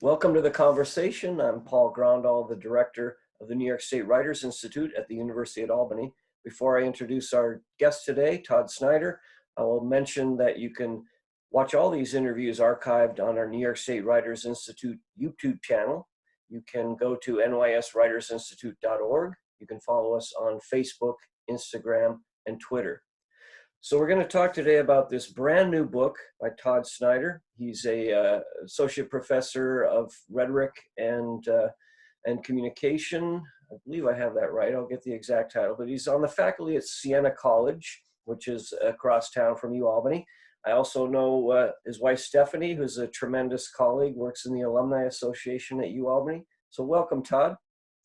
Welcome to the conversation. I'm Paul Grondahl, the director of the New York State Writers Institute at the University at Albany. Before I introduce our guest today, Todd Snyder, I will mention that you can watch all these interviews archived on our New York State Writers Institute YouTube channel. You can go to nyswritersinstitute.org. You can follow us on Facebook, Instagram, and Twitter. So we're going to talk today about this brand new book by Todd Snyder. He's a associate professor of rhetoric and communication. I believe I have that right. I'll get the exact title, but he's on the faculty at Siena College, which is across town from UAlbany. I also know his wife Stephanie, who's a tremendous colleague, works in the Alumni Association at UAlbany. So welcome, Todd.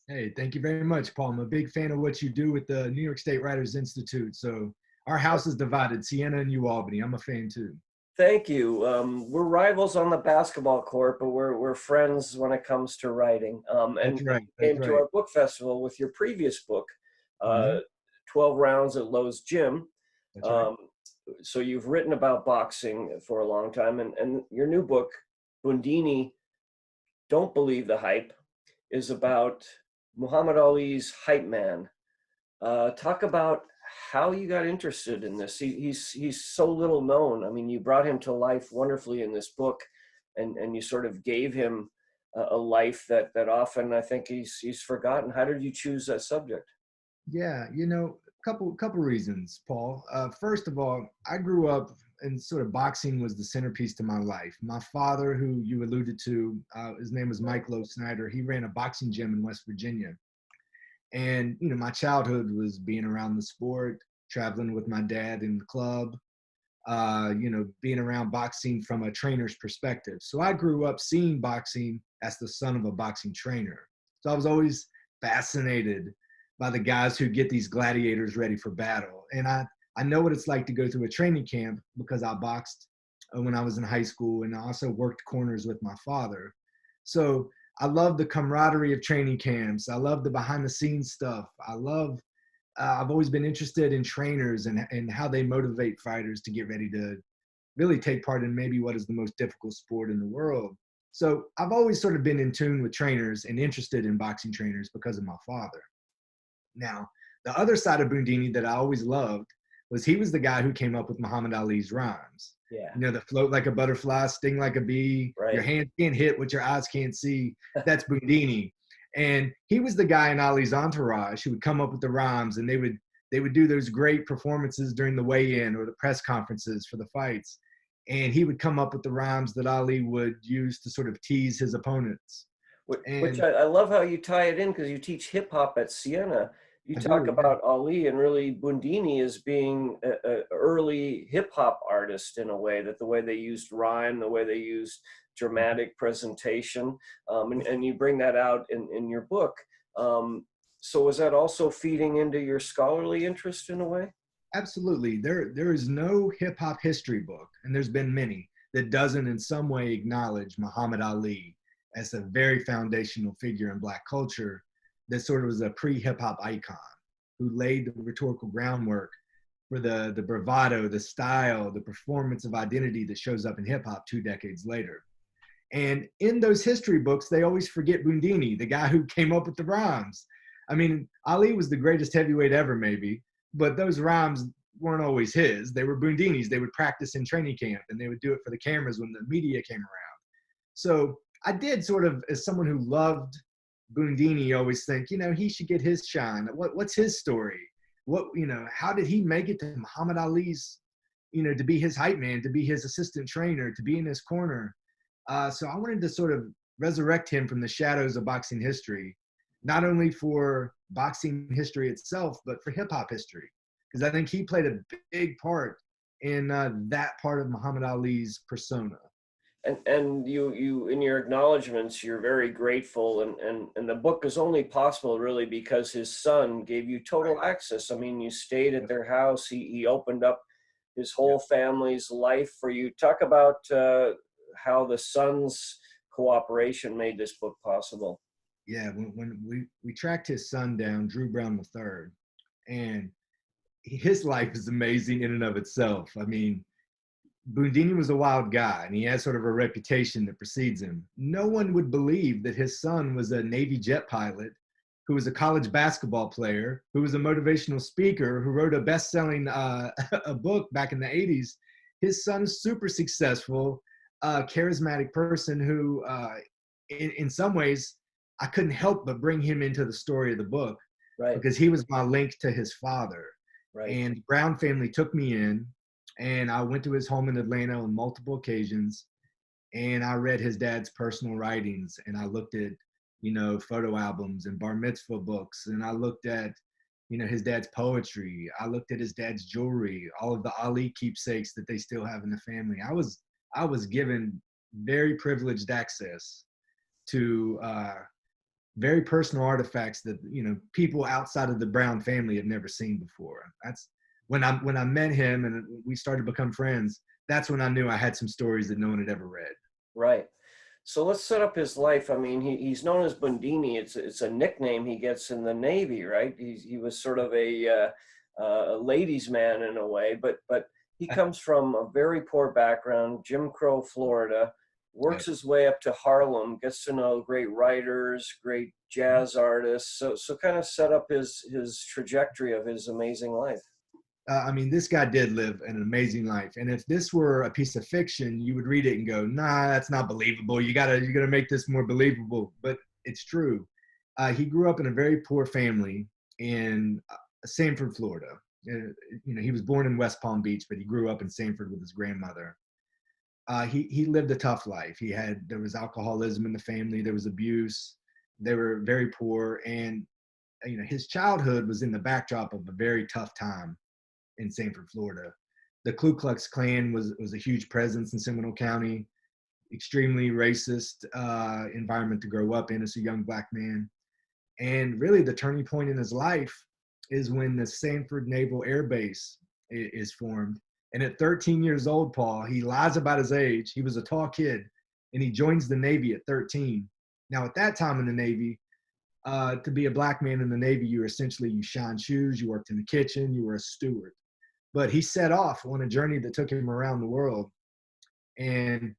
Hey, thank you very much, Paul. I'm a big fan of what you do with the New York State Writers Institute. So our house is divided, Siena and UAlbany. I'm a fan too. Thank you. We're rivals on the basketball court, but we're friends when it comes to writing. That's right. You That's came to right. our book festival with your previous book, Mhm. 12 Rounds at Lowe's Gym. That's right. Um, so you've written about boxing for a long time, and your new book, Bundini, Don't Believe the Hype, is about Muhammad Ali's hype man. Talk about how you got interested in this. He's so little known. I mean, you brought him to life wonderfully in this book, and you sort of gave him a life that often I think he's forgotten. How did you choose that subject? Yeah, couple reasons, Paul. First of all, I grew up and sort of boxing was the centerpiece to my life. My father, who you alluded to, his name was Mike Lowe Snyder. He ran a boxing gym in West Virginia. And, my childhood was being around the sport, traveling with my dad in the club, being around boxing from a trainer's perspective. So I grew up seeing boxing as the son of a boxing trainer. So I was always fascinated by the guys who get these gladiators ready for battle. And I know what it's like to go through a training camp because I boxed when I was in high school, and I also worked corners with my father. So I love the camaraderie of training camps. I love the behind the scenes stuff. I've always been interested in trainers and how they motivate fighters to get ready to really take part in maybe what is the most difficult sport in the world. So I've always sort of been in tune with trainers and interested in boxing trainers because of my father. Now, the other side of Bundini that I always loved was he was the guy who came up with Muhammad Ali's rhymes. Yeah, The float like a butterfly, sting like a bee, your right. hand can't hit what your eyes can't see. That's Bundini. And he was the guy in Ali's entourage who would come up with the rhymes, and they would do those great performances during the weigh-in or the press conferences for the fights. And he would come up with the rhymes that Ali would use to sort of tease his opponents. Which And I love how you tie it in because you teach hip hop at Siena. You I talk do, yeah. about Ali and really Bundini as being a early hip hop artist in a way, that the way they used rhyme, the way they used dramatic presentation, and you bring that out in your book. So was that also feeding into your scholarly interest in a way? Absolutely. There is no hip hop history book, and there's been many, that doesn't in some way acknowledge Muhammad Ali as a very foundational figure in Black culture that sort of was a pre-hip hop icon who laid the rhetorical groundwork for the bravado, the style, the performance of identity that shows up in hip hop 2 decades later. And in those history books, they always forget Bundini, the guy who came up with the rhymes. I mean, Ali was the greatest heavyweight ever, maybe, but those rhymes weren't always his. They were Bundini's. They would practice in training camp, and they would do it for the cameras when the media came around. So I did sort of, as someone who loved Bundini, always think, he should get his shine. What's his story? How did he make it to Muhammad Ali's, to be his hype man, to be his assistant trainer, to be in his corner? So I wanted to sort of resurrect him from the shadows of boxing history, not only for boxing history itself, but for hip hop history, because I think he played a big part in that part of Muhammad Ali's persona. And you in your acknowledgments, you're very grateful, and the book is only possible really because his son gave you total Right. access. I mean, you stayed at Yep. their house. He opened up his whole Yep. family's life for you. Talk about how the son's cooperation made this book possible. Yeah. When we tracked his son down, Drew Brown III, and his life is amazing in and of itself. I mean, Bundini was a wild guy, and he had sort of a reputation that precedes him. No one would believe that his son was a Navy jet pilot, who was a college basketball player, who was a motivational speaker, who wrote a best-selling a book back in the 80s. His son's super successful, charismatic person who, in some ways, I couldn't help but bring him into the story of the book Right, because he was my link to his father. right. And the Brown family took me in, and I went to his home in Atlanta on multiple occasions, and I read his dad's personal writings, and I looked at, photo albums and bar mitzvah books, and I looked at, his dad's poetry. I looked at his dad's jewelry, all of the Ali keepsakes that they still have in the family. I was given very privileged access to very personal artifacts that people outside of the Brown family have never seen before. That's when I met him and we started to become friends. That's when I knew I had some stories that no one had ever read. Right. So let's set up his life. I mean, he's known as Bundini. It's a nickname he gets in the Navy, right? He was sort of a ladies' man in a way, but he comes from a very poor background, Jim Crow, Florida, Yeah. works his way up to Harlem, gets to know great writers, great jazz artists. So kind of set up his trajectory of his amazing life. I mean, this guy did live an amazing life. And if this were a piece of fiction, you would read it and go, "Nah, that's not believable. You gotta make this more believable." But it's true. He grew up in a very poor family in Sanford, Florida. He was born in West Palm Beach, but he grew up in Sanford with his grandmother. He lived a tough life. There was alcoholism in the family. There was abuse. They were very poor, and his childhood was in the backdrop of a very tough time in Sanford, Florida. The Ku Klux Klan was a huge presence in Seminole County, extremely racist environment to grow up in as a young Black man. And really the turning point in his life is when the Sanford Naval Air Base is formed. And at 13 years old, Paul, he lies about his age. He was a tall kid, and he joins the Navy at 13. Now, at that time in the Navy, to be a Black man in the Navy, you shined shoes, you worked in the kitchen, you were a steward. But he set off on a journey that took him around the world. And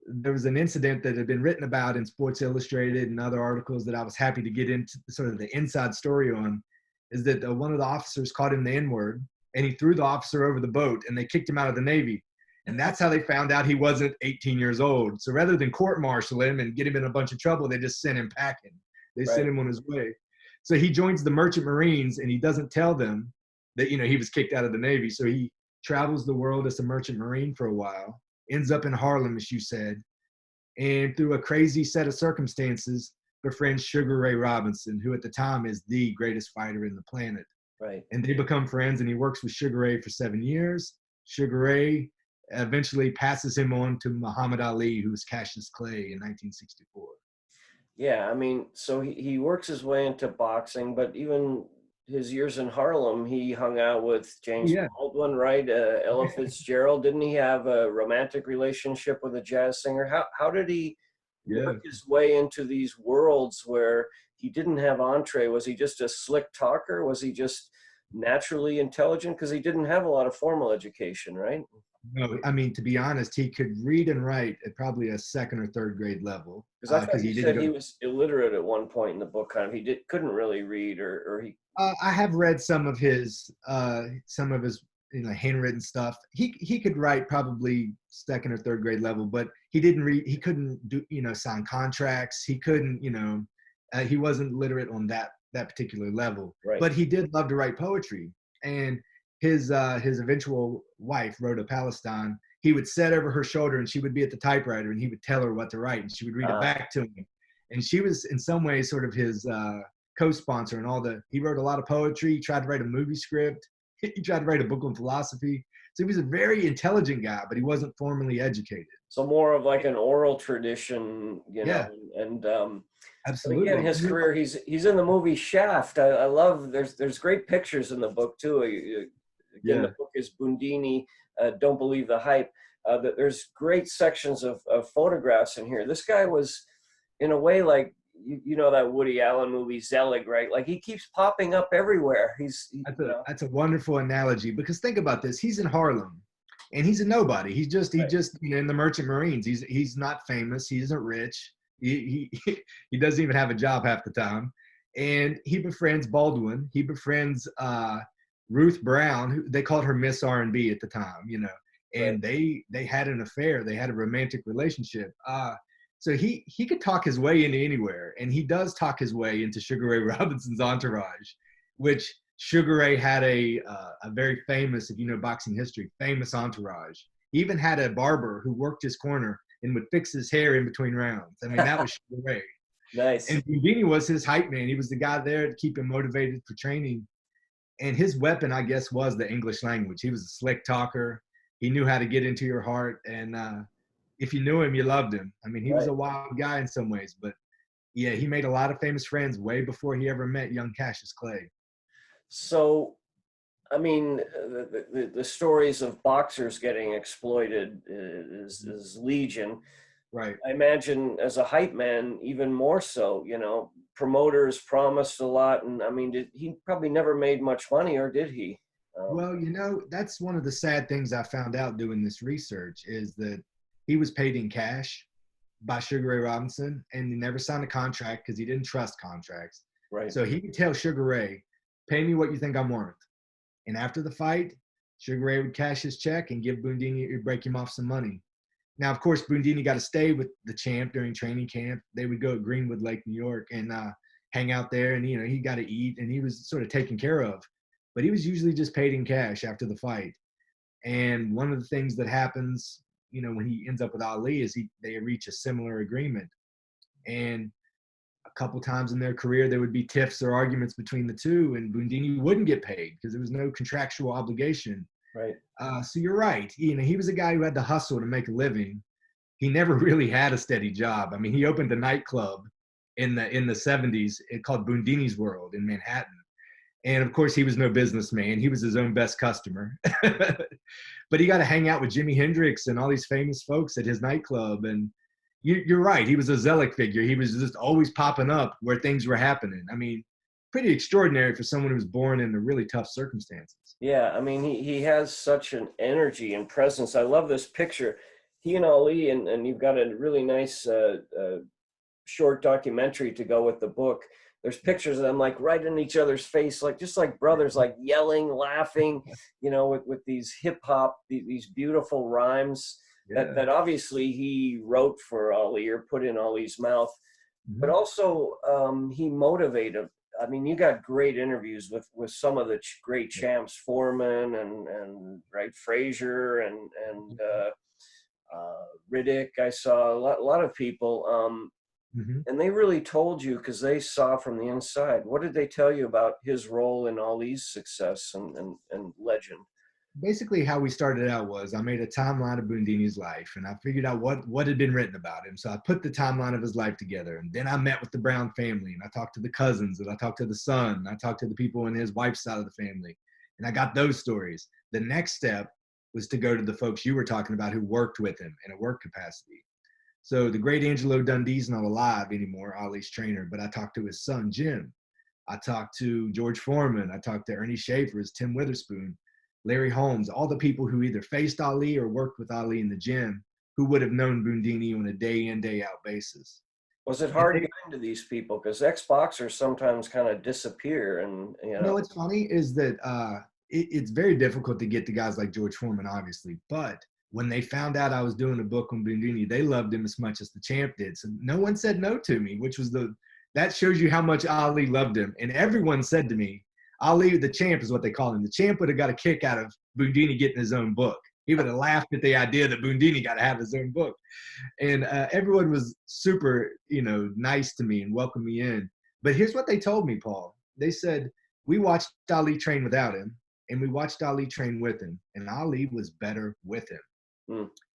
there was an incident that had been written about in Sports Illustrated and other articles that I was happy to get into sort of the inside story on, is that one of the officers called him the N-word, and he threw the officer over the boat, and they kicked him out of the Navy. And that's how they found out he wasn't 18 years old. So rather than court-martial him and get him in a bunch of trouble, they just sent him packing. They sent him on his way. So he joins the Merchant Marines, and he doesn't tell them that he was kicked out of the Navy. So he travels the world as a Merchant Marine for a while, ends up in Harlem, as you said, and through a crazy set of circumstances, befriends Sugar Ray Robinson, who at the time is the greatest fighter in the planet. Right. And they become friends, and he works with Sugar Ray for 7 years. Sugar Ray eventually passes him on to Muhammad Ali, who was Cassius Clay in 1964. Yeah, I mean, so he works his way into boxing, but even his years in Harlem, he hung out with James Yeah. Baldwin, right? Ella Fitzgerald. Didn't he have a romantic relationship with a jazz singer? How did he Yeah. work his way into these worlds where he didn't have entree? Was he just a slick talker? Was he just naturally intelligent? Because he didn't have a lot of formal education, right? No, I mean, to be honest, he could read and write at probably a second or third grade level Because I thought because you he didn't said go. he was illiterate at one point in the book. Kind of, couldn't really read, or he. I have read some of his handwritten stuff. He could write probably second or third grade level, but he didn't read. He couldn't do sign contracts. He couldn't he wasn't literate on that particular level. Right. But he did love to write poetry, and his eventual wife, Rhoda Palestine, he would sit over her shoulder, and she would be at the typewriter, and he would tell her what to write, and she would read it back to him. And she was in some ways sort of his co-sponsor and he wrote a lot of poetry. He tried to write a movie script. He tried to write a book on philosophy. So he was a very intelligent guy, but he wasn't formally educated. So more of like an oral tradition, Yeah, and but again, absolutely. his career, he's in the movie Shaft. I love, there's great pictures in the book too. Again, Yeah. the book is Bundini, Don't Believe the Hype. There's great sections of photographs in here. This guy was, in a way, like, you know that Woody Allen movie Zelig, right? Like, he keeps popping up everywhere. That's a wonderful analogy, because think about this. He's in Harlem. and he's a nobody. He Right. just in the Merchant Marines. He's not famous. He isn't rich. He doesn't even have a job half the time. And he befriends Baldwin. He befriends Ruth Brown, who they called her Miss R&B at the time, Right. and they had an affair. They had a romantic relationship. So he could talk his way into anywhere, and he does talk his way into Sugar Ray Robinson's entourage, which Sugar Ray had a very famous, if you know boxing history, famous entourage. He even had a barber who worked his corner and would fix his hair in between rounds. I mean, that was Sugar Ray. Nice. And Bundini was his hype man. He was the guy there to keep him motivated for training. And his weapon, I guess, was the English language. He was a slick talker. He knew how to get into your heart. And if you knew him, you loved him. I mean, he was Right. a wild guy in some ways. But yeah, he made a lot of famous friends way before he ever met young Cassius Clay. So, I mean, the stories of boxers getting exploited is legion. Right. I imagine as a hype man, even more so, promoters promised a lot. And I mean, he probably never made much money, or did he? Well, that's one of the sad things I found out doing this research is that he was paid in cash by Sugar Ray Robinson, and he never signed a contract because he didn't trust contracts. Right. So he could tell Sugar Ray, pay me what you think I'm worth. And after the fight, Sugar Ray would cash his check and give Bundini or break him off some money. Now, of course, Bundini got to stay with the champ during training camp. They would go to Greenwood Lake, New York, and hang out there. And, he got to eat, and he was sort of taken care of. But he was usually just paid in cash after the fight. And one of the things that happens, when he ends up with Ali is they reach a similar agreement. And a couple times in their career, there would be tiffs or arguments between the two, and Bundini wouldn't get paid because there was no contractual obligation. Right. So you're right. He was a guy who had to hustle to make a living. He never really had a steady job. I mean, he opened a nightclub in the 70s called Bundini's World in Manhattan. And of course, he was no businessman. He was his own best customer. But he got to hang out with Jimi Hendrix and all these famous folks at his nightclub. And you're right. He was a Zelig figure. He was just always popping up where things were happening. I mean, pretty extraordinary for someone who was born in really tough circumstances. Yeah. I mean, he has such an energy and presence. I love this picture. He and Ali, and you've got a really nice short documentary to go with the book. There's pictures of them like right in each other's face, like just like brothers, like yelling, laughing, with these hip hop, these beautiful rhymes that obviously he wrote for Ali or put in Ali's mouth, but also he motivated. I mean, you got great interviews with some of the great champs, Foreman and right Frazier and Riddick. I saw a lot of people. And they really told you because they saw from the inside. What did they tell you about his role in Ali's success and legend? Basically, how we started out was I made a timeline of Bundini's life, and I figured out what had been written about him. So I put the timeline of his life together, and then I met with the Brown family, and I talked to the cousins, and I talked to the son, and I talked to the people in his wife's side of the family, and I got those stories. The next step was to go to the folks you were talking about who worked with him in a work capacity. So the great Angelo Dundee's not alive anymore, Ali's trainer, but I talked to his son, Jim. I talked to George Foreman. I talked to Ernie Schaefer's, Tim Witherspoon, Larry Holmes, all the people who either faced Ali or worked with Ali in the gym who would have known Bundini on a day in, day out basis. Was it hard getting to these people? Because ex-boxers sometimes kind of disappear and, What's funny is that it's very difficult to get to guys like George Foreman, obviously, but when they found out I was doing a book on Bundini, they loved him as much as the champ did. So no one said no to me, that shows you how much Ali loved him. And everyone said to me, Ali, the champ is what they call him. The champ would have got a kick out of Bundini getting his own book. He would have laughed at the idea that Bundini got to have his own book. And everyone was super, nice to me and welcomed me in. But here's what they told me, Paul. They said, we watched Ali train without him, and we watched Ali train with him, and Ali was better with him.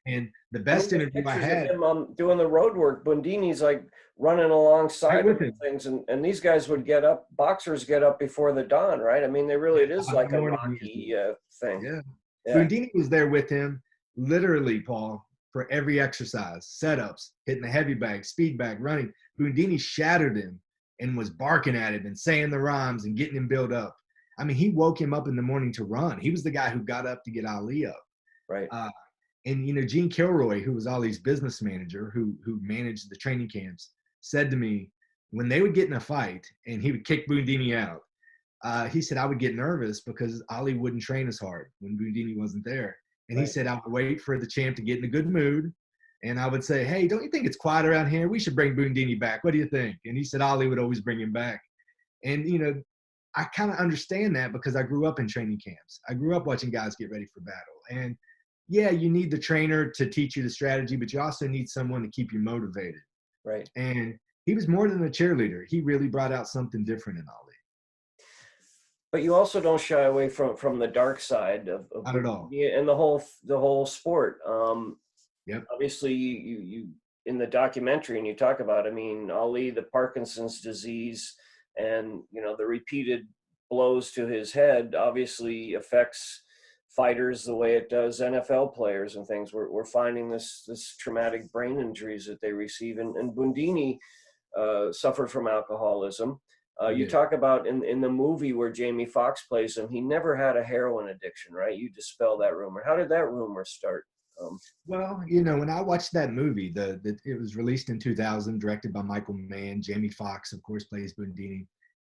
And the best interview I had, him doing the road work, Bundini's like running alongside with him. Things, and these guys would get up. Boxers get up before the dawn, right? I mean, it is like a Rocky thing. Yeah. Bundini was there with him, literally, Paul, for every exercise, setups, hitting the heavy bag, speed bag, running. Bundini shattered him and was barking at him and saying the rhymes and getting him built up. I mean, he woke him up in the morning to run. He was the guy who got up to get Ali up. Right. Uh, and Gene Kilroy, who was Ali's business manager, who managed the training camps, said to me when they would get in a fight and he would kick Bundini out, he said I would get nervous because Ali wouldn't train as hard when Bundini wasn't there. And he Right. said I would wait for the champ to get in a good mood. And I would say, hey, don't you think it's quiet around here? We should bring Bundini back. What do you think? And he said Ali would always bring him back. And, I kind of understand that because I grew up in training camps. I grew up watching guys get ready for battle. And yeah, you need the trainer to teach you the strategy, but you also need someone to keep you motivated. Right. And he was more than a cheerleader. He really brought out something different in Ali. But you also don't shy away from the dark side of Not at all. and the whole sport. Yep. Obviously, you in the documentary, and you talk about, I mean, Ali, the Parkinson's disease, and the repeated blows to his head obviously affects fighters the way it does NFL players and things. We're finding this traumatic brain injuries that they receive, and Bundini suffered from alcoholism. You Yeah. talk about in the movie where Jamie Foxx plays him, he never had a heroin addiction, right? You dispel that rumor. How did that rumor start? Well, when I watched that movie, it was released in 2000, directed by Michael Mann. Jamie Foxx, of course, plays Bundini.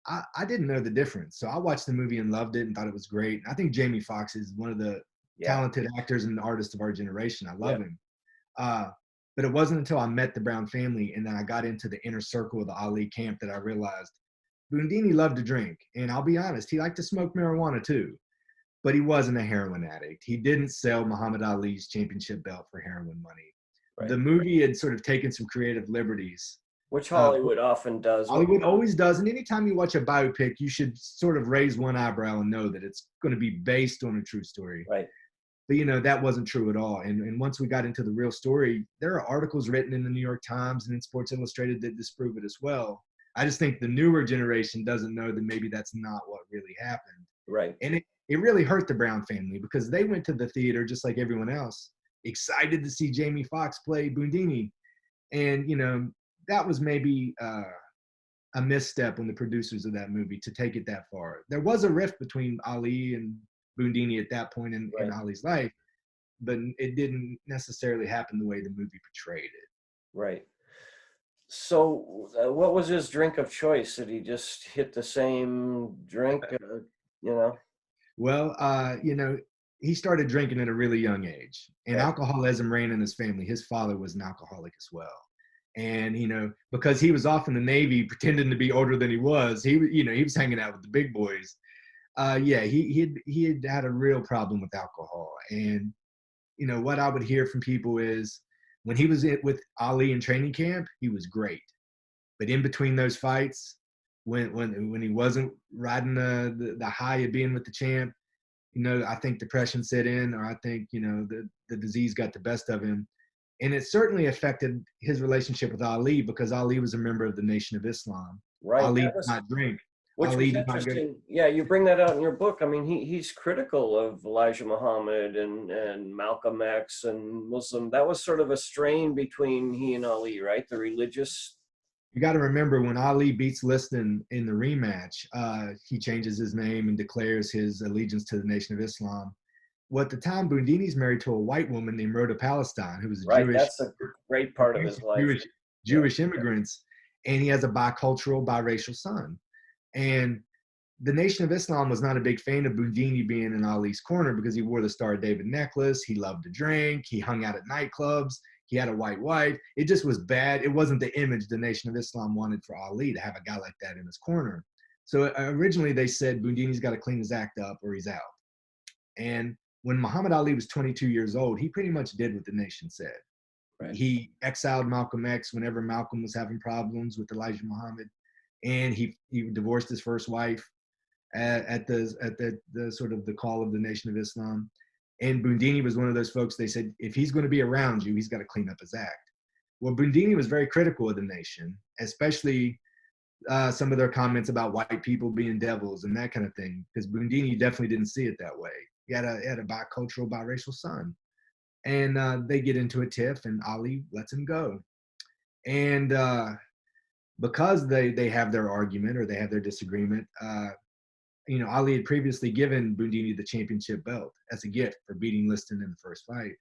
I didn't know the difference. So I watched the movie and loved it and thought it was great. I think Jamie Foxx is one of the Yeah, talented actors and artists of our generation. I yeah, love him. Uh, but it wasn't until I met the Brown family and then I got into the inner circle of the Ali camp that I realized Bundini loved to drink. And I'll be honest, he liked to smoke marijuana too, but he wasn't a heroin addict. He didn't sell Muhammad Ali's championship belt for heroin money. right. The movie had sort of taken some creative liberties. Which Uh, Hollywood often does. Hollywood always does. And anytime you watch a biopic, you should sort of raise one eyebrow and know that it's going to be based on a true story. Right, But that wasn't true at all. And once we got into the real story, there are articles written in the New York Times and in Sports Illustrated that disprove it as well. I just think the newer generation doesn't know that maybe that's not what really happened. right, And it really hurt the Brown family because they went to the theater just like everyone else, excited to see Jamie Foxx play Bundini. And, that was maybe a misstep on the producers of that movie to take it that far. There was a rift between Ali and Bundini at that point in right, Ali's life, but it didn't necessarily happen the way the movie portrayed it. right. So, what was his drink of choice? Did he just hit the same drink? You know, Well, he started drinking at a really young age, and okay, alcoholism ran in his family. His father was an alcoholic as well. And because he was off in the Navy, pretending to be older than he was, he was hanging out with the big boys. Yeah, he had a real problem with alcohol. And what I would hear from people is when he was with Ali in training camp, he was great. But in between those fights, when he wasn't riding the high of being with the champ, I think depression set in, or I think the disease got the best of him. And it certainly affected his relationship with Ali because Ali was a member of the Nation of Islam. right. Ali That did was not drink. Which Ali was did not go. interesting. Yeah, you bring that out in your book. I mean, he's critical of Elijah Muhammad and Malcolm X and Muslim. That was sort of a strain between he and Ali, right? The religious. You got to remember when Ali beats Liston in the rematch, he changes his name and declares his allegiance to the Nation of Islam. Well, at the time, Bundini's married to a white woman named Rhoda Palestine, who was a Right. Jewish, That's a great part of his life. Jewish, Yeah. Jewish immigrants, and he has a bicultural, biracial son. And the Nation of Islam was not a big fan of Bundini being in Ali's corner because he wore the Star of David necklace. He loved to drink. He hung out at nightclubs. He had a white wife. It just was bad. It wasn't the image the Nation of Islam wanted for Ali to have a guy like that in his corner. So originally they said Bundini's got to clean his act up or he's out. And when Muhammad Ali was 22 years old, he pretty much did what the nation said. Right. He exiled Malcolm X whenever Malcolm was having problems with Elijah Muhammad, and he divorced his first wife at the sort of the call of the Nation of Islam. And Bundini was one of those folks. They said if he's going to be around you, he's got to clean up his act. Well, Bundini was very critical of the nation, especially some of their comments about white people being devils and that kind of thing, because Bundini definitely didn't see it that way. He had a bicultural, biracial son. And they get into a tiff, and Ali lets him go. And because they have their argument or they have their disagreement, Ali had previously given Bundini the championship belt as a gift for beating Liston in the first fight.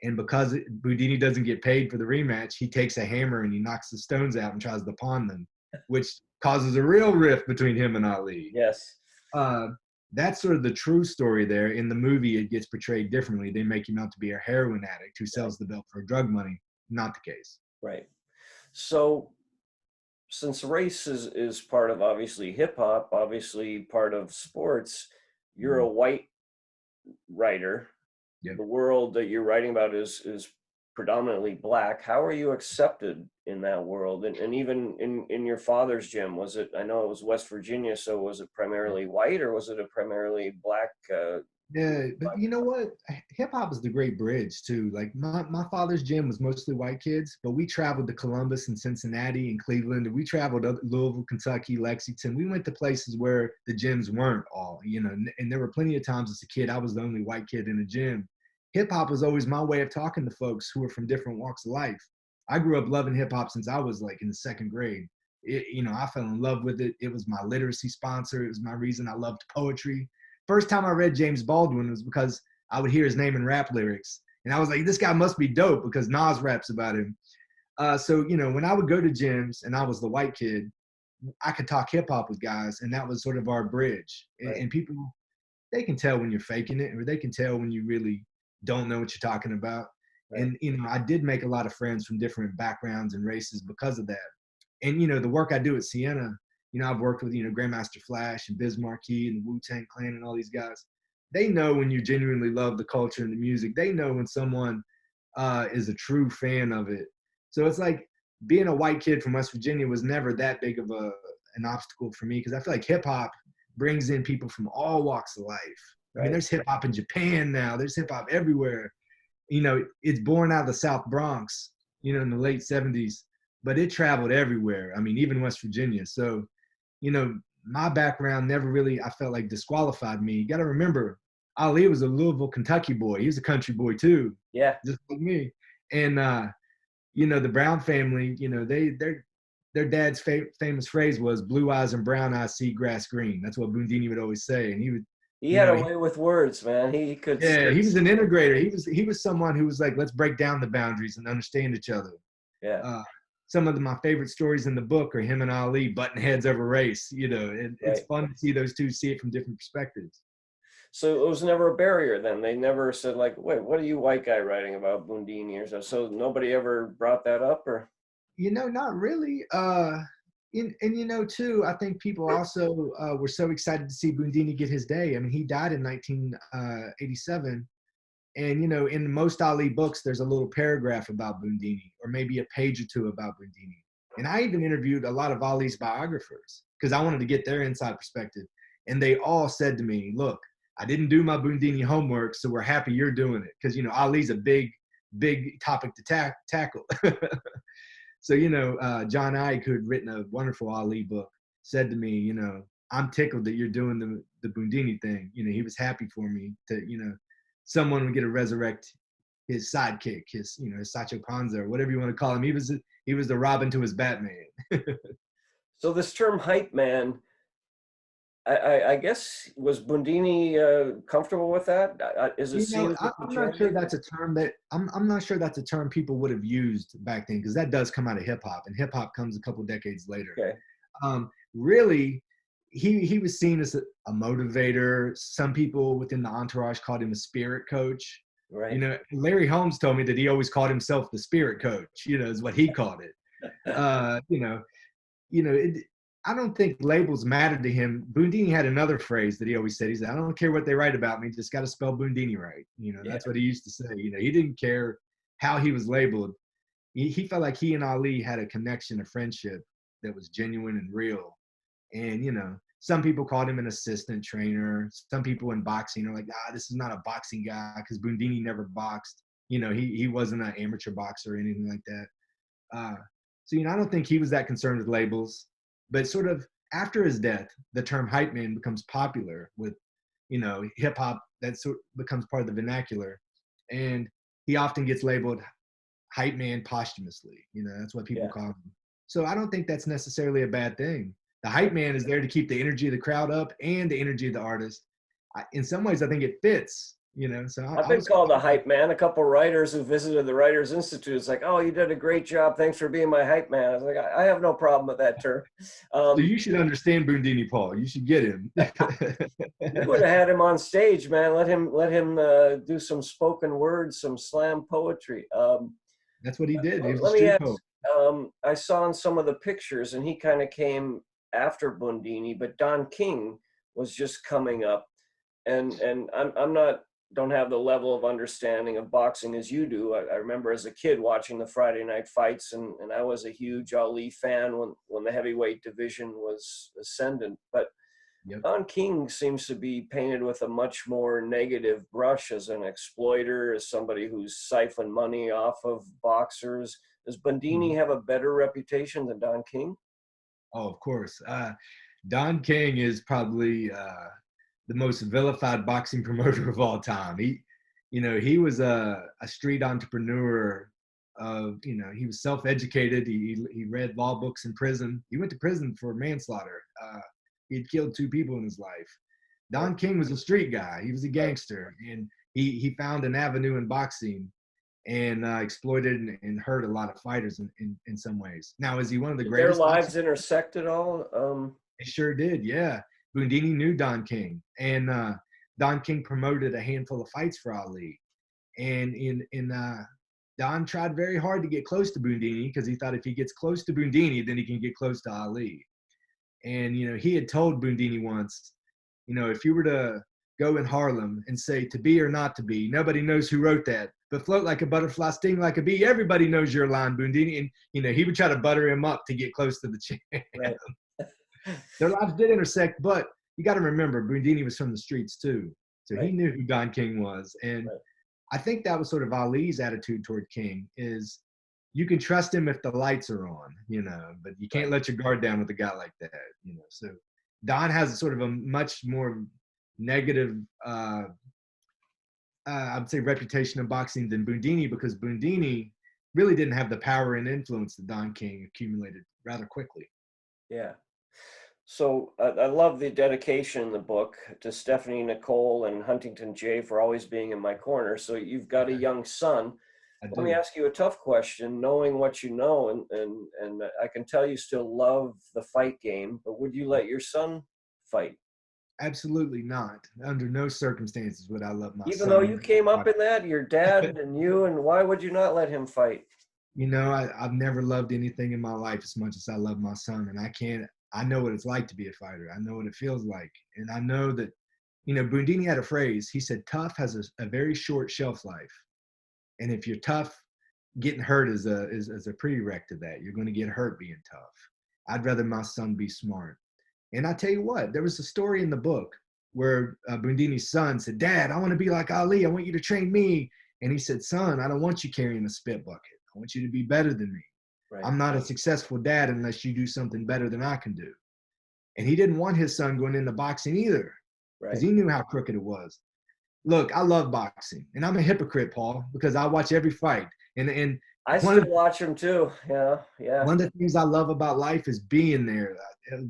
And because Bundini doesn't get paid for the rematch, he takes a hammer and he knocks the stones out and tries to pawn them, which causes a real rift between him and Ali. Yes. Uh, that's sort of the true story there. In the movie, it gets portrayed differently. They make him out to be a heroin addict who sells the belt for drug money. Not the case. Right. So since race is part of obviously hip hop, obviously part of sports, you're a white writer. Yep. The world that you're writing about is predominantly black. How are you accepted in that world? And even in your father's gym, was it, I know it was West Virginia, so was it primarily white or was it a primarily black? Yeah, but you know what? Hip hop is the great bridge too. Like my father's gym was mostly white kids, but we traveled to Columbus and Cincinnati and Cleveland, and we traveled to Louisville, Kentucky, Lexington. We went to places where the gyms weren't all, and there were plenty of times as a kid I was the only white kid in a gym. Hip hop was always my way of talking to folks who were from different walks of life. I grew up loving hip hop since I was like in the second grade. I fell in love with it. It was my literacy sponsor. It was my reason I loved poetry. First time I read James Baldwin was because I would hear his name in rap lyrics. And I was like, this guy must be dope because Nas raps about him. So when I would go to gyms and I was the white kid, I could talk hip hop with guys. And that was sort of our bridge. Right. And people, they can tell when you're faking it or they can tell when you really don't know what you're talking about. Right. And, I did make a lot of friends from different backgrounds and races because of that. And, the work I do at Siena, I've worked with, Grandmaster Flash and Biz Markie and the Wu-Tang Clan and all these guys. They know when you genuinely love the culture and the music. They know when someone is a true fan of it. So it's like being a white kid from West Virginia was never that big of an obstacle for me because I feel like hip hop brings in people from all walks of life. Right. I mean, there's hip hop in Japan now. There's hip hop everywhere. It's born out of the South Bronx, in the late 70s, but it traveled everywhere. I mean, even West Virginia. So, my background never really, I felt like, disqualified me. You got to remember, Ali was a Louisville, Kentucky boy. He was a country boy too. Yeah. Just like me. And, the Brown family, their dad's famous phrase was blue eyes and brown eyes see grass green. That's what Bundini would always say. And he had a way with words, man. He could. Yeah, he was an integrator. He was someone who was like, let's break down the boundaries and understand each other. Yeah. Some of my favorite stories in the book are him and Ali butting heads over race. It's fun to see those two see it from different perspectives. So it was never a barrier then. They never said like, wait, what are you white guy writing about Bundini or so? So nobody ever brought that up or? Not really. Too, I think people also were so excited to see Bundini get his day. I mean, he died in 1987. And, in most Ali books, there's a little paragraph about Bundini or maybe a page or two about Bundini. And I even interviewed a lot of Ali's biographers because I wanted to get their inside perspective. And they all said to me, look, I didn't do my Bundini homework, so we're happy you're doing it. Because, Ali's a big, big topic to tackle. So, John Ike, who had written a wonderful Ali book, said to me, I'm tickled that you're doing the Bundini thing. He was happy for me to, someone would get to resurrect his sidekick, his Sancho Panza, or whatever you want to call him. He was the Robin to his Batman. So this term hype man, I guess, was Bundini comfortable with that? Is it seen as a I'm not sure that's a term that I'm not sure that's a term people would have used back then because that does come out of hip hop, and hip hop comes a couple decades later. Okay. Really, he was seen as a motivator. Some people within the entourage called him a spirit coach. Right. Larry Holmes told me that he always called himself the spirit coach. Is what he called it. I don't think labels mattered to him. Bundini had another phrase that he always said. He said, I don't care what they write about me, just got to spell Bundini right. That's what he used to say. He didn't care how he was labeled. He felt like he and Ali had a connection, a friendship that was genuine and real. And, some people called him an assistant trainer. Some people in boxing are like, this is not a boxing guy because Bundini never boxed. He wasn't an amateur boxer or anything like that. So, I don't think he was that concerned with labels. But sort of after his death, the term hype man becomes popular with, hip hop that becomes part of the vernacular. And he often gets labeled hype man posthumously. That's what people call him. So I don't think that's necessarily a bad thing. The hype man is there to keep the energy of the crowd up and the energy of the artist. In some ways, I think it fits, so I've been called a hype man. A couple writers who visited the Writers Institute. It's like, oh, you did a great job. Thanks for being my hype man. I was like, I have no problem with that term. So you should understand Bundini, Paul. You should get him. You would have had him on stage, man. Let him do some spoken words, some slam poetry. That's what he did. He was Let a me street ask. poet. I saw in some of the pictures, and he kind of came after Bundini, but Don King was just coming up, and I'm not, don't have the level of understanding of boxing as you do. I remember as a kid watching the Friday night fights, and I was a huge Ali fan when the heavyweight division was ascendant. But Yep. Don King seems to be painted with a much more negative brush as an exploiter, as somebody who's siphoned money off of boxers. Does Bundini have a better reputation than Don King? Oh, of course. Don King is probably the most vilified boxing promoter of all time. He was a street entrepreneur. He was self-educated. He read law books in prison. He went to prison for manslaughter. He had killed 2 people in his life. Don King was a street guy. He was a gangster, and he found an avenue in boxing and exploited and hurt a lot of fighters in some ways. Now, is he one of the Did their greatest? lives intersect at all? They sure did, yeah. Bundini knew Don King, and Don King promoted a handful of fights for Ali. And Don tried very hard to get close to Bundini because he thought if he gets close to Bundini, then he can get close to Ali. And he had told Bundini once, if you were to go in Harlem and say "to be or not to be," nobody knows who wrote that. But float like a butterfly, sting like a bee. Everybody knows your line, Bundini. And he would try to butter him up to get close to the champ. Right. Their lives did intersect, but you got to remember, Bundini was from the streets too, so Right. he knew who Don King was. And Right. I think that was sort of Ali's attitude toward King is you can trust him if the lights are on, but you can't let your guard down with a guy like that, So Don has sort of a much more negative, I would say, reputation in boxing than Bundini, because Bundini really didn't have the power and influence that Don King accumulated rather quickly. Yeah. So I love the dedication in the book to Stephanie Nicole and Huntington Jay for always being in my corner. So you've got a young son. I Let me do. ask you a tough question, knowing what you know, and I can tell you still love the fight game, but would you let your son fight? Absolutely not. Under no circumstances would I love my Even though you son. came up in that, your dad and you, and why would you not let him fight? I've never loved anything in my life as much as I love my son. And I know what it's like to be a fighter. I know what it feels like. And I know that, Bundini had a phrase. He said, tough has a very short shelf life. And if you're tough, getting hurt is a prereq to that. You're going to get hurt being tough. I'd rather my son be smart. And I tell you what, there was a story in the book where Bundini's son said, Dad, I want to be like Ali. I want you to train me. And he said, son, I don't want you carrying a spit bucket. I want you to be better than me. Right. I'm not a successful dad unless you do something better than I can do. And he didn't want his son going into boxing either, because he knew how crooked it was. Look, I love boxing, and I'm a hypocrite, Paul, because I watch every fight. And I still watch him too. Yeah. one of the things I love about life is being there.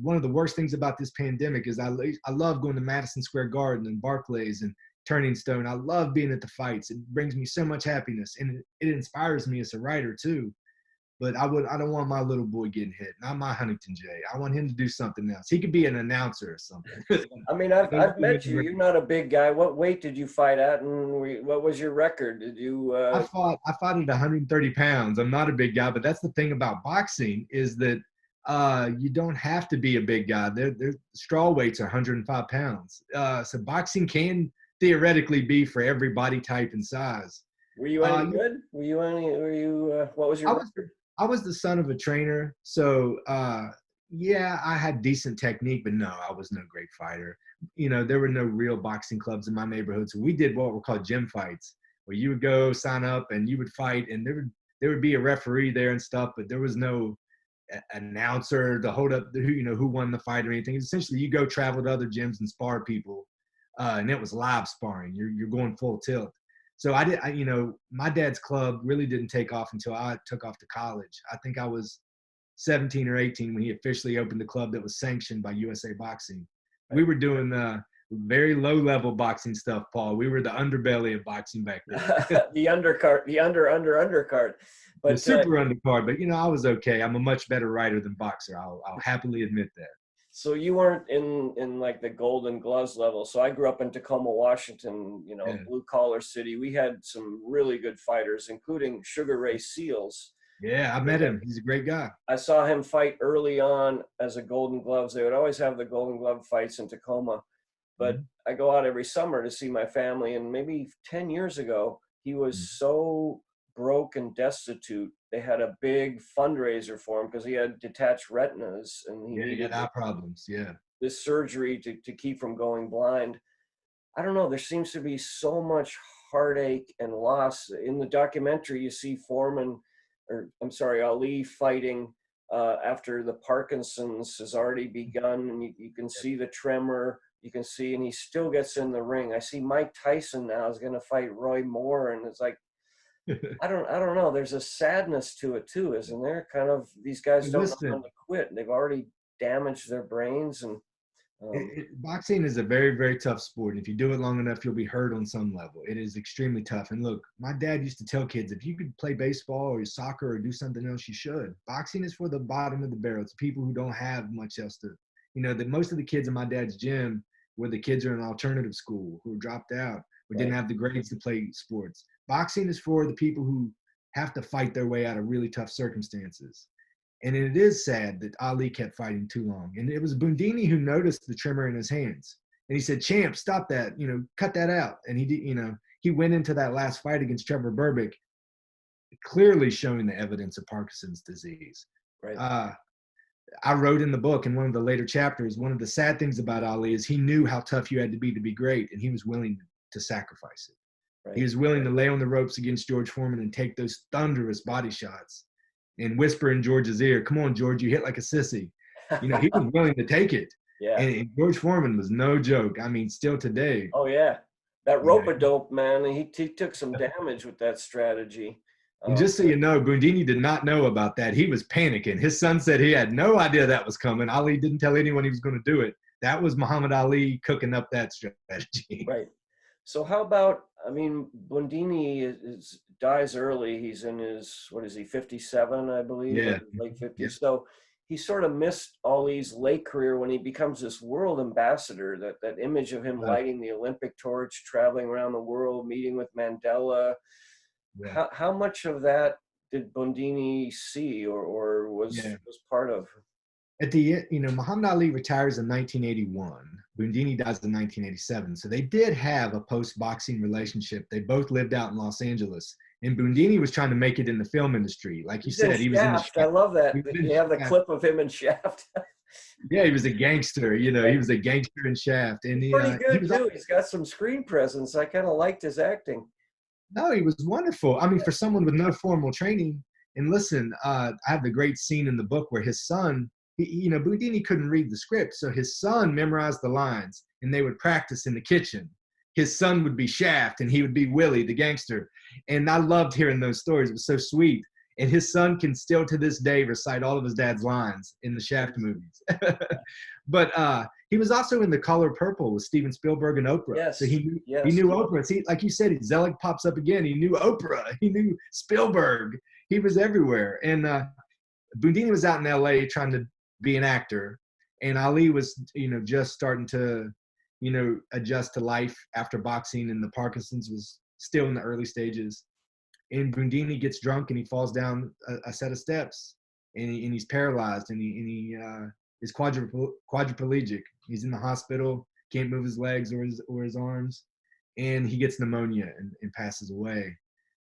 One of the worst things about this pandemic is I love going to Madison Square Garden and Barclays and Turning Stone. I love being at the fights. It brings me so much happiness, and it inspires me as a writer too. But I don't want my little boy getting hit. Not my Huntington Jay. I want him to do something else. He could be an announcer or something. I mean, I've met you. You're not a big guy. What weight did you fight at, and what was your record? Did you? I fought at 130 pounds. I'm not a big guy, but that's the thing about boxing is that you don't have to be a big guy. Their straw weights are 105 pounds. So boxing can theoretically be for every body type and size. Were you any good? What was your record? I was the son of a trainer, so yeah, I had decent technique, but no, I was no great fighter. There were no real boxing clubs in my neighborhood, so we did what were called gym fights, where you would go sign up and you would fight, and there would be a referee there and stuff, but there was no announcer to hold up who won the fight or anything. Essentially, you go travel to other gyms and spar people, and it was live sparring. You're going full tilt. So my dad's club really didn't take off until I took off to college. I think I was 17 or 18 when he officially opened the club that was sanctioned by USA Boxing. We Right. were doing very low-level boxing stuff, Paul. We were the underbelly of boxing back then. The undercard, the undercard. The But super undercard, but I was okay. I'm a much better writer than boxer. I'll happily admit that. so you weren't in like the Golden Gloves level. So I grew up in Tacoma, Washington, Yeah. blue collar city. We had some really good fighters, including Sugar Ray Seals. Yeah, I met him. He's a great guy. I saw him fight early on as a Golden Gloves. They would always have the Golden Glove fights in Tacoma. But Mhm. I go out every summer to see my family. And maybe 10 years ago, he was so broke and destitute. They had a big fundraiser for him because he had detached retinas and he Yeah, he needed had eye problems. Yeah. this surgery to keep from going blind. I don't know. There seems to be so much heartache and loss. In the documentary, you see Ali fighting after the Parkinson's has already begun, and you can see the tremor. You can see, and he still gets in the ring. I see Mike Tyson now is going to fight Roy Moore, and it's like I don't know. There's a sadness to it too, isn't there? Kind of these guys Hey, don't know listen, when to quit. They've already damaged their brains, and um, boxing is a very, very tough sport. If you do it long enough, you'll be hurt on some level. It is extremely tough. And look, my dad used to tell kids, if you could play baseball or soccer or do something else, you should. Boxing is for the bottom of the barrel. It's people who don't have much else to, most of the kids in my dad's gym were the kids who are in alternative school who dropped out or didn't have the grades to play sports. Boxing is for the people who have to fight their way out of really tough circumstances. And it is sad that Ali kept fighting too long. And it was Bundini who noticed the tremor in his hands. And he said, "Champ, stop that, cut that out." And he did, he went into that last fight against Trevor Berbick, clearly showing the evidence of Parkinson's disease. right, I wrote in the book in one of the later chapters, one of the sad things about Ali is he knew how tough you had to be great, and he was willing to sacrifice it. right. He was willing to lay on the ropes against George Foreman and take those thunderous body shots and whisper in George's ear, "Come on, George, you hit like a sissy." He was willing to take it. Yeah. And George Foreman was no joke. I mean, still today. Oh yeah, that You know, rope-a-dope, man. He took some damage with that strategy. and just so you know, Bundini did not know about that. He was panicking. His son said he had no idea that was coming. Ali didn't tell anyone he was going to do it. That was Muhammad Ali cooking up that strategy. Right. So how about, I mean, Bundini dies early. He's in his, what is he, 57, I believe, Yeah. late 50s. Yeah. So he sort of missed Ali's late career when he becomes this world ambassador, that image of him lighting the Olympic torch, traveling around the world, meeting with Mandela. Yeah. How much of that did Bundini see or was part of? At the end, Muhammad Ali retires in 1981. Bundini dies in 1987. So they did have a post-boxing relationship. They both lived out in Los Angeles. And Bundini was trying to make it in the film industry. Like you said, he was in Shaft. I love that. You have the clip of him in Shaft. Yeah, he was a gangster. He was a gangster in Shaft. And He's pretty good, too. He's got some screen presence. I kind of liked his acting. No, he was wonderful. I mean, for someone with no formal training. And listen, I have the great scene in the book where his son, Bundini couldn't read the script, so his son memorized the lines, and they would practice in the kitchen. His son would be Shaft, and he would be Willie, the gangster. And I loved hearing those stories. It was so sweet. And his son can still, to this day, recite all of his dad's lines in the Shaft movies. But he was also in The Color Purple with Steven Spielberg and Oprah. Yes. So he knew Oprah. See, like you said, Zelig pops up again. He knew Oprah. He knew Spielberg. He was everywhere. And Bundini was out in L.A. trying to be an actor, and Ali was just starting to adjust to life after boxing, and the Parkinson's was still in the early stages. And Bundini gets drunk and he falls down a set of steps, and he's paralyzed, and he is quadriplegic. He's in the hospital, can't move his legs or his arms, and he gets pneumonia and passes away.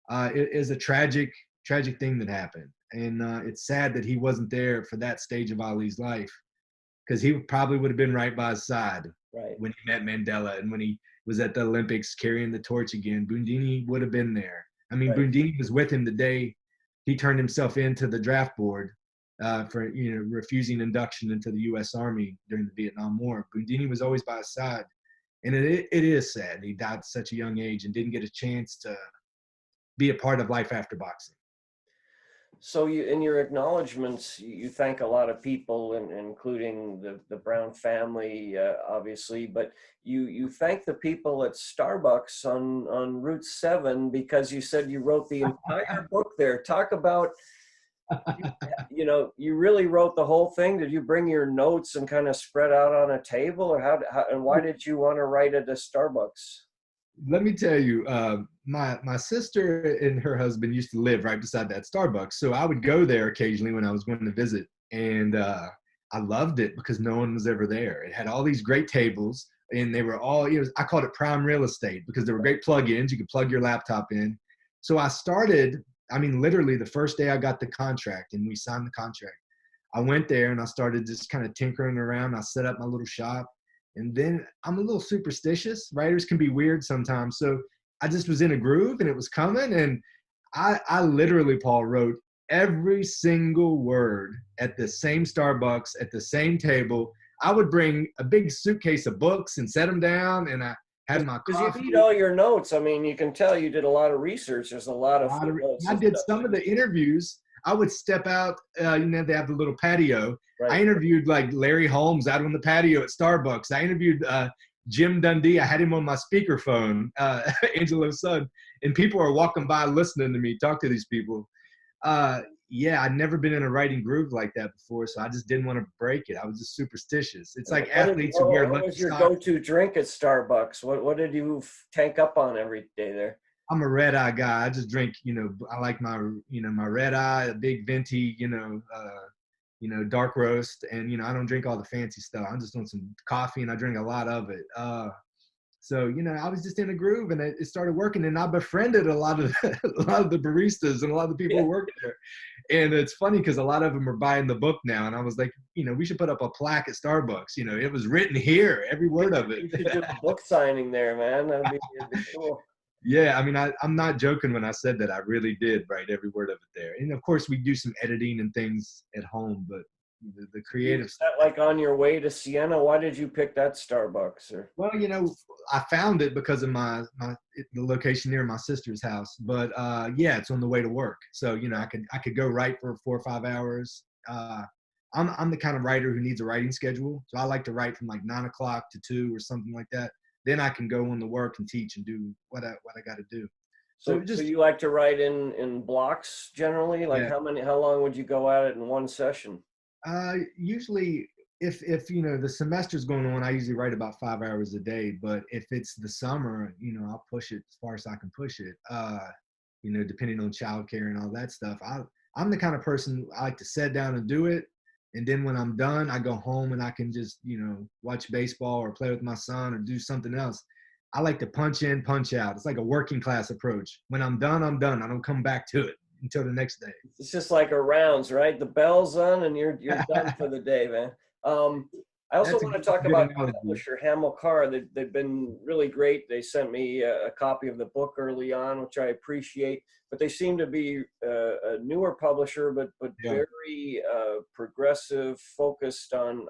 It is a tragic thing that happened. And it's sad that he wasn't there for that stage of Ali's life, because he probably would have been right by his side when he met Mandela and when he was at the Olympics carrying the torch again. Bundini would have been there. I mean, Bundini was with him the day he turned himself into the draft board for refusing induction into the U.S. Army during the Vietnam War. Bundini was always by his side, and it is sad he died at such a young age and didn't get a chance to be a part of life after boxing. So you, in your acknowledgments, you thank a lot of people, including the Brown family, obviously, but you thank the people at Starbucks on Route 7 because you said you wrote the entire book there. Talk about, you really wrote the whole thing. Did you bring your notes and kind of spread out on a table, or how and why did you want to write at a Starbucks? Let me tell you, my sister and her husband used to live right beside that Starbucks, so I would go there occasionally when I was going to visit, and I loved it because no one was ever there. It had all these great tables, and they were all, I called it prime real estate because there were great plug-ins. You could plug your laptop in. So I started, I mean, literally the first day I got the contract and we signed the contract, I went there and I started just kind of tinkering around. I set up my little shop. And then I'm a little superstitious. Writers can be weird sometimes. So I just was in a groove and it was coming. And I literally, Paul, wrote every single word at the same Starbucks, at the same table. I would bring a big suitcase of books and set them down. And I had my Because you coffee. need all your notes. I mean, you can tell you did a lot of research. There's a lot of footnotes I and did stuff. some of the interviews. I would step out, they have the little patio. Right. I interviewed like Larry Holmes out on the patio at Starbucks. I interviewed Jim Dundee. I had him on my speakerphone, Angelo's son, and people are walking by listening to me talk to these people. Yeah, I'd never been in a writing groove like that before, so I just didn't want to break it. I was just superstitious. It's like athletes who wear What lucky was your socks. go-to drink at Starbucks? What did you tank up on every day there? I'm a red eye guy. I just drink, I like my, my red eye, a big venti, dark roast. And, I don't drink all the fancy stuff. I just want some coffee and I drink a lot of it. So, I was just in a groove and it started working and I befriended a lot of, a lot of the baristas and a lot of the people who worked there. And it's funny because a lot of them are buying the book now. And I was like, we should put up a plaque at Starbucks. It was written here, every word of it. You should do a book signing there, man. That'd be cool. Yeah, I mean, I'm not joking when I said that. I really did write every word of it there. And of course, we do some editing and things at home, but the creative stuff. Like on your way to Siena, why did you pick that Starbucks? Or Well, I found it because of the location near my sister's house. But yeah, it's on the way to work, so I could go write for 4 or 5 hours. I'm the kind of writer who needs a writing schedule, so I like to write from like 9 o'clock to 2 or something like that. Then I can go on to work and teach and do what I got to do. so you like to write in blocks generally? Like Yeah. how long would you go at it in one session? Usually, if the semester's going on, I usually write about 5 hours a day. But if it's the summer, I'll push it as far as I can push it. Depending on childcare and all that stuff. I'm the kind of person I like to sit down and do it. And then when I'm done, I go home and I can just, watch baseball or play with my son or do something else. I like to punch in, punch out. It's like a working class approach. When I'm done, I'm done. I don't come back to it until the next day. It's just like a rounds, right? The bell's on and you're done for the day, man. I also want to talk about publisher Hamilcar. They've been really great. They sent me a copy of the book early on, which I appreciate. But they seem to be a newer publisher, but very progressive, focused on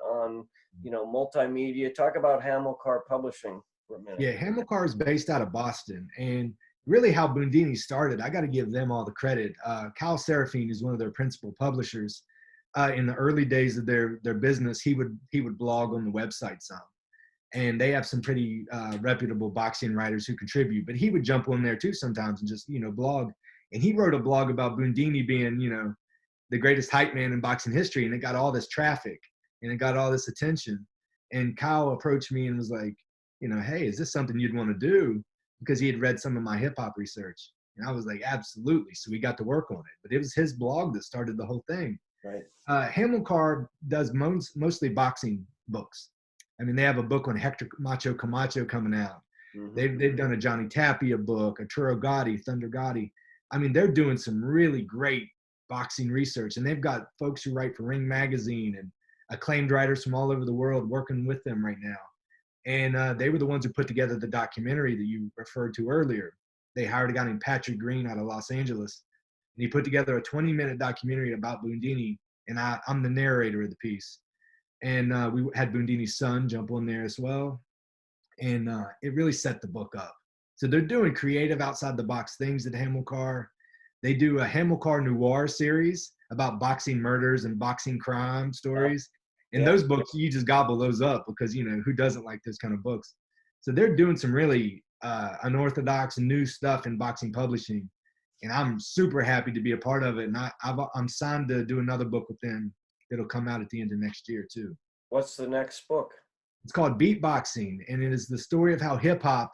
multimedia. Talk about Hamilcar Publishing for a minute. Yeah, Hamilcar is based out of Boston, and really how Bundini started, I got to give them all the credit. Kyle Serafine is one of their principal publishers. In the early days of their business, he would blog on the website some, and they have some pretty reputable boxing writers who contribute. But he would jump on there too sometimes and just blog. And he wrote a blog about Bundini being the greatest hype man in boxing history, and it got all this traffic and it got all this attention. And Kyle approached me and was like, hey, is this something you'd want to do? Because he had read some of my hip hop research, and I was like, absolutely. So we got to work on it. But it was his blog that started the whole thing. Right. Hamilcar does mostly boxing books. I mean, they have a book on Hector Macho Camacho coming out. Mm-hmm. They've done a Johnny Tapia book, Arturo Gotti, Thunder Gotti. I mean, they're doing some really great boxing research, and they've got folks who write for Ring Magazine and acclaimed writers from all over the world working with them right now. And they were the ones who put together the documentary that you referred to earlier. They hired a guy named Patrick Green out of Los Angeles, and he put together a 20-minute documentary about Bundini, and I'm the narrator of the piece. And we had Bundini's son jump on there as well, and it really set the book up. So they're doing creative outside the box things at Hamilcar. They do a Hamilcar Noir series about boxing murders and boxing crime stories. And Yeah. those books, you just gobble those up because, you know, who doesn't like those kind of books? So they're doing some really unorthodox new stuff in boxing publishing. And I'm super happy to be a part of it. And I'm signed to do another book with them that'll come out at the end of next year, too. What's the next book? It's called Beatboxing, and it is the story of how hip hop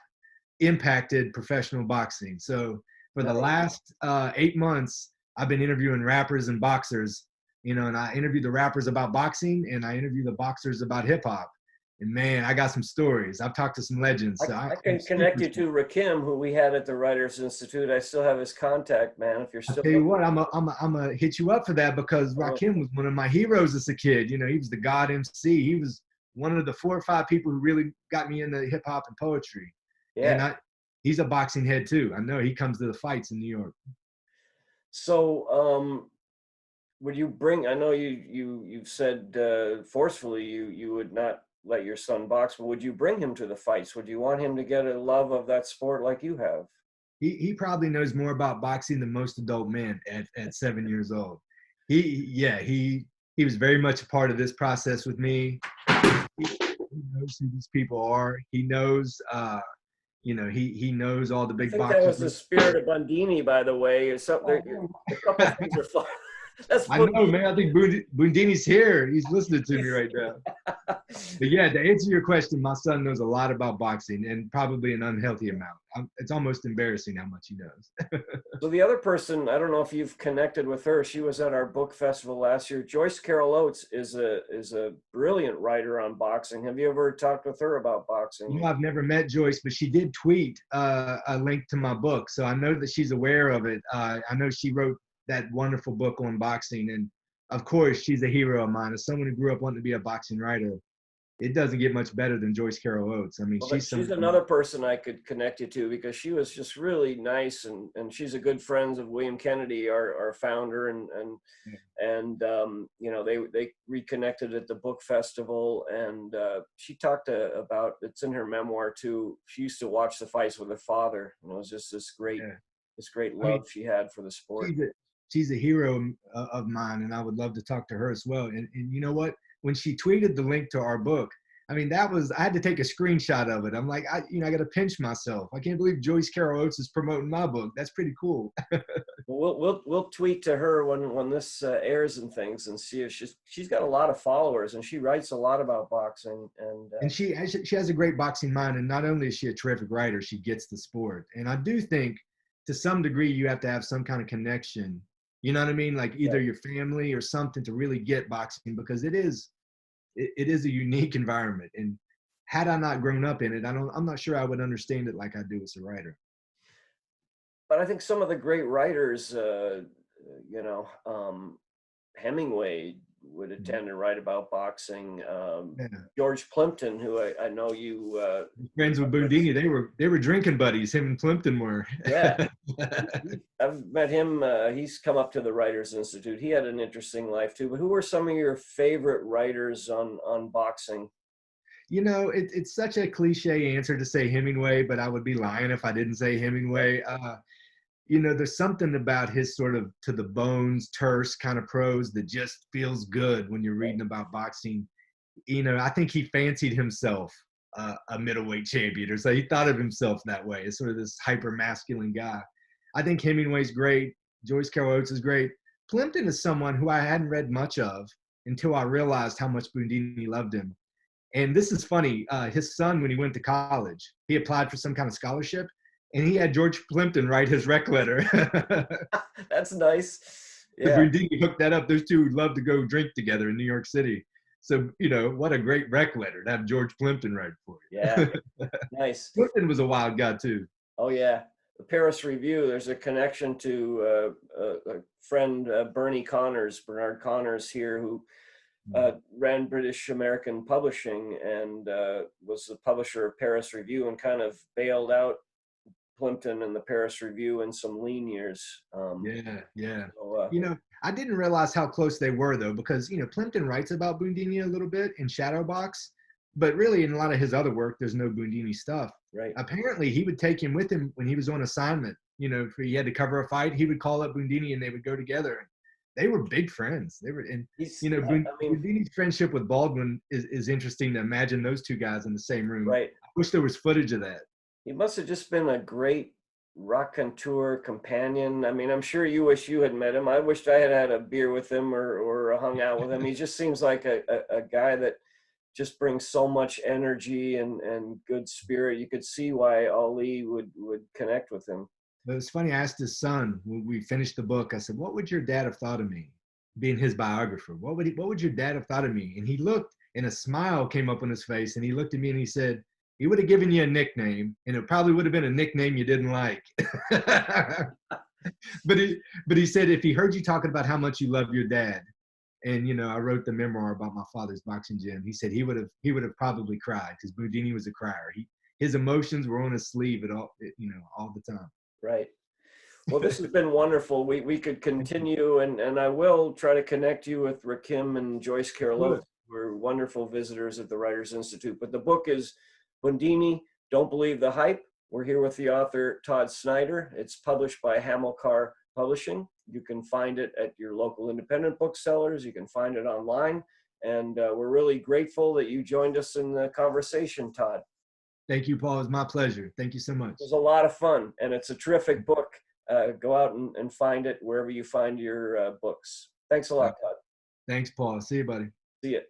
impacted professional boxing. So for the last 8 months, I've been interviewing rappers and boxers, you know, and I interviewed the rappers about boxing and I interviewed the boxers about hip hop. And man, I got some stories. I've talked to some legends. So I can connect you to Rakim, who we had at the Writers Institute. I still have his contact, man. If you're still, I'll tell you what, I'm a hit you up for that because Rakim was one of my heroes as a kid. You know, he was the God MC. He was one of the 4 or 5 people who really got me into hip hop and poetry. yeah. And he's a boxing head too. I know he comes to the fights in New York. So, would you bring? I know you've said forcefully you would not let your son box, but would you bring him to the fights? Would you want him to get a love of that sport like you have? He probably knows more about boxing than most adult men at 7 years old. He was very much a part of this process with me. He knows who these people are. He knows you know, he knows all the big boxers. That was the spirit of Bundini, by the way. A couple of things are fun. I know, man. I think Bundini's here. He's listening to me right now. But yeah, to answer your question, my son knows a lot about boxing and probably an unhealthy amount. It's almost embarrassing how much he knows. So the other person, I don't know if you've connected with her. She was at our book festival last year. Joyce Carol Oates is a brilliant writer on boxing. Have you ever talked with her about boxing? You know, I've never met Joyce, but she did tweet a link to my book, so I know that she's aware of it. I know she wrote that wonderful book on boxing, and of course, she's a hero of mine. As someone who grew up wanting to be a boxing writer, it doesn't get much better than Joyce Carol Oates. I mean, well, she's another person I could connect you to because she was just really nice, and she's a good friend of William Kennedy, our founder, and you know, they reconnected at the book festival, and she talked about, it's in her memoir too. She used to watch the fights with her father, and it was just this great love she had for the sport. She's a hero of mine, and I would love to talk to her as well. And you know what? When she tweeted the link to our book, I mean, I had to take a screenshot of it. I'm like, I got to pinch myself. I can't believe Joyce Carol Oates is promoting my book. That's pretty cool. We'll tweet to her when this airs and things, and see if she's got a lot of followers, and she writes a lot about boxing, and she has a great boxing mind. And not only is she a terrific writer, she gets the sport. And I do think to some degree you have to have some kind of connection. You know what I mean? Like either your family or something to really get boxing, because it is a unique environment. And had I not grown up in it, I'm not sure I would understand it like I do as a writer. But I think some of the great writers, you know, Hemingway would attend and write about boxing. George Plimpton, who I know you friends with Bundini, they were drinking buddies. Him and Plimpton were. Yeah, I've met him. He's come up to the Writers Institute. He had an interesting life too. But who were some of your favorite writers on boxing? You know, it's such a cliche answer to say Hemingway, but I would be lying if I didn't say Hemingway. You know, there's something about his sort of to the bones, terse kind of prose that just feels good when you're reading about boxing. You know, I think he fancied himself a middleweight champion, or so he thought of himself that way, as sort of this hyper masculine guy. I think Hemingway's great. Joyce Carol Oates is great. Plimpton is someone who I hadn't read much of until I realized how much Bundini loved him. And this is funny. His son, when he went to college, he applied for some kind of scholarship, and he had George Plimpton write his rec letter. That's nice. Yeah. Bundini hooked that up. Those two would love to go drink together in New York City. So, you know, what a great rec letter to have George Plimpton write for you. Yeah, nice. Plimpton was a wild guy, too. Oh, yeah. The Paris Review, there's a connection to a friend, Bernard Connors here, who ran British American Publishing and was the publisher of Paris Review, and kind of bailed out Plimpton and the Paris Review in some lean years. Yeah. So, you know, I didn't realize how close they were, though, because, you know, Plimpton writes about Bundini a little bit in Shadowbox, but really in a lot of his other work, there's no Bundini stuff. Right. Apparently, he would take him with him when he was on assignment if he had to cover a fight, he would call up Bundini and they would go together. They were big friends. They were, and He's, you know, I mean, Bundini's friendship with Baldwin is interesting to imagine those two guys in the same room. right. I wish there was footage of that. He must have just been a great raconteur companion. I mean, I'm sure you wish you had met him. I wished I had had a beer with him or hung out with him. He just seems like a guy that just brings so much energy and good spirit. You could see why Ali would connect with him. But it's funny. I asked his son when we finished the book. I said, "What would your dad have thought of me, being his biographer? What would your dad have thought of me?" And he looked, and a smile came up on his face, and he looked at me and he said, "He would have given you a nickname, and it probably would have been a nickname you didn't like." but he said if he heard you talking about how much you love your dad, and I wrote the memoir about my father's boxing gym. He said he would have probably cried because Bundini was a crier. His emotions were on his sleeve at all the time. Right. Well, this has been wonderful. We could continue, and I will try to connect you with Rakim and Joyce Carolot, who are wonderful visitors at the Writers Institute. But the book is Bundini, Don't Believe the Hype. We're here with the author, Todd Snyder. It's published by Hamilcar Publishing. You can find it at your local independent booksellers. You can find it online. And we're really grateful that you joined us in the conversation, Todd. Thank you, Paul. It was my pleasure. Thank you so much. It was a lot of fun, and it's a terrific book. Go out and find it wherever you find your books. Thanks a lot, Todd. Thanks, Paul. See you, buddy. See you.